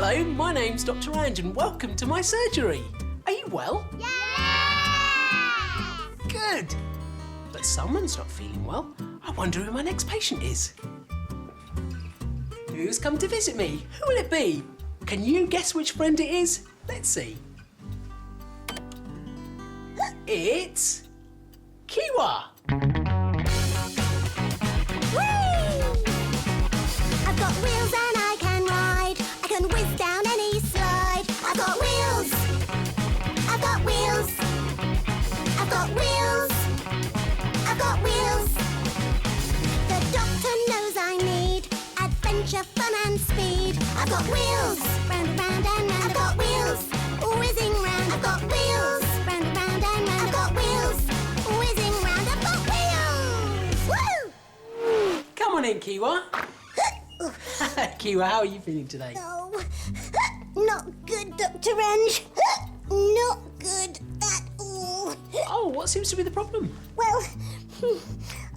Hello, my name's Dr Ranj and welcome to my surgery. Are you well? Yeah! Good. But someone's not feeling well. I wonder who my next patient is. Who's come to visit me? Who will it be? Can you guess which friend it is? Let's see. It's Kiwa. I've got wheels and I can ride. I can whiz down any slide. I've got wheels. I've got wheels. I've got wheels. I've got wheels. The doctor knows I need adventure, fun and speed. I've got wheels. Round and round and round. I've got wheels. Whizzing round. I've got wheels. Round and round and round. I've got wheels. Whizzing round. I've got wheels. Woo! Come on in, Kiwa. Kiwa, how are you feeling today? No, not good, Dr Ranj. Not good at all. Oh, what seems to be the problem? Well,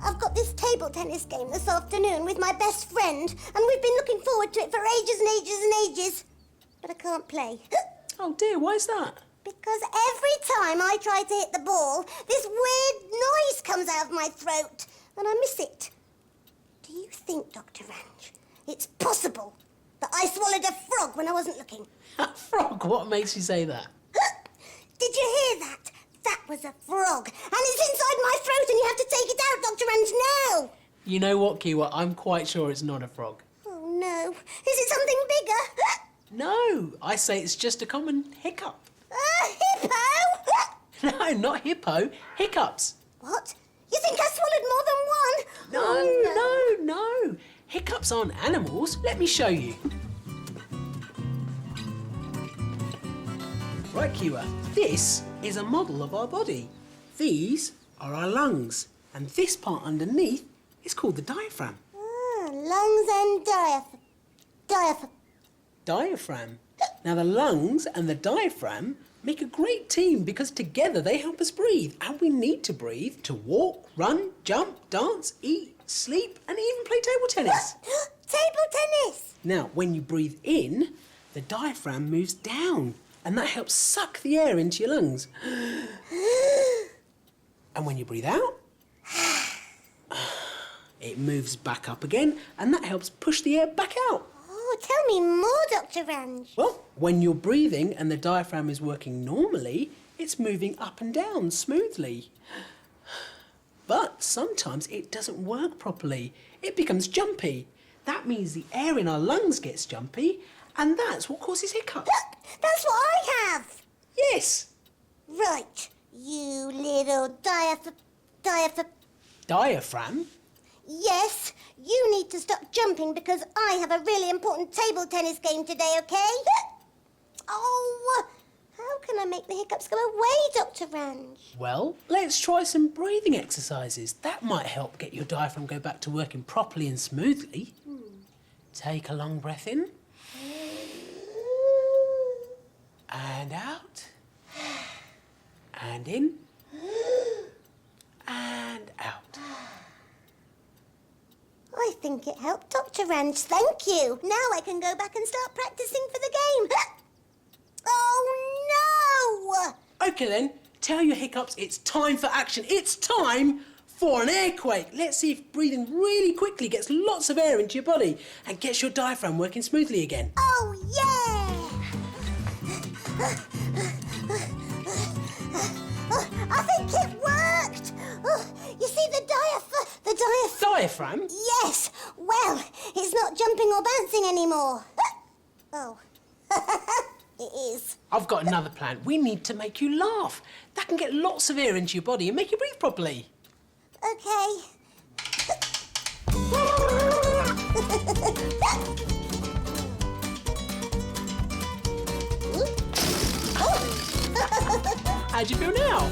I've got this table tennis game this afternoon with my best friend, and we've been looking forward to it for ages and ages and ages. But I can't play. Oh dear, why is that? Because every time I try to hit the ball, this weird noise comes out of my throat, and I miss it. Do you think, Dr Ranj, it's possible that I swallowed a frog when I wasn't looking? A frog? What makes you say that? Did you hear that? That was a frog, and it's inside my throat, and you have to take it out, Dr Ranj, now! You know what, Kiwa? I'm quite sure it's not a frog. Oh, no. Is it something bigger? No, I say it's just a common hiccup. Hippo? No, not hippo. Hiccups. What? You think I swallowed more than one? No, Oh, no. Hiccups aren't animals. Let me show you. Right, Kiwa. This is a model of our body. These are our lungs. And this part underneath is called the diaphragm. Lungs and Diaphragm. Now, the lungs and the diaphragm make a great team because together they help us breathe. And we need to breathe to walk, run, jump, dance, eat, sleep, and even play table tennis. Table tennis? Now, when you breathe in, the diaphragm moves down, and that helps suck the air into your lungs. And when you breathe out, it moves back up again, and that helps push the air back out. Oh, tell me more, Dr Ranj. Well, when you're breathing and the diaphragm is working normally, it's moving up and down smoothly. But sometimes it doesn't work properly. It becomes jumpy. That means the air in our lungs gets jumpy, and that's what causes hiccups. That's what I have. Yes. Right, you little Diaphragm? Yes, you need to stop jumping because I have a really important table tennis game today, okay? Oh, how can I make the hiccups go away, Dr Ranj? Well, let's try some breathing exercises. That might help get your diaphragm go back to working properly and smoothly. Take a long breath in. And out. And in. And out. I think it helped, Dr Ranj. Thank you. Now I can go back and start practicing for the game. Oh, no! OK then, tell your hiccups it's time for action. It's time for an airquake. Let's see if breathing really quickly gets lots of air into your body and gets your diaphragm working smoothly again. Oh, yeah! I think it worked. You see the Diaphragm? Yes. Well, it's not jumping or bouncing anymore. Oh. It is. I've got another plan. We need to make you laugh. That can get lots of air into your body and make you breathe properly. Okay. How do you feel now?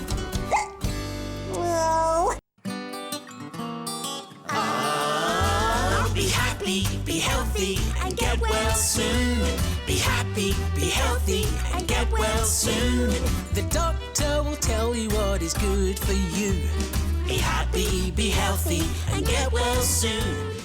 Oh. Be happy, be healthy, and get well soon. Be happy, be healthy, and get well soon. The doctor will tell you what is good for you. Be happy, be healthy, and get well soon.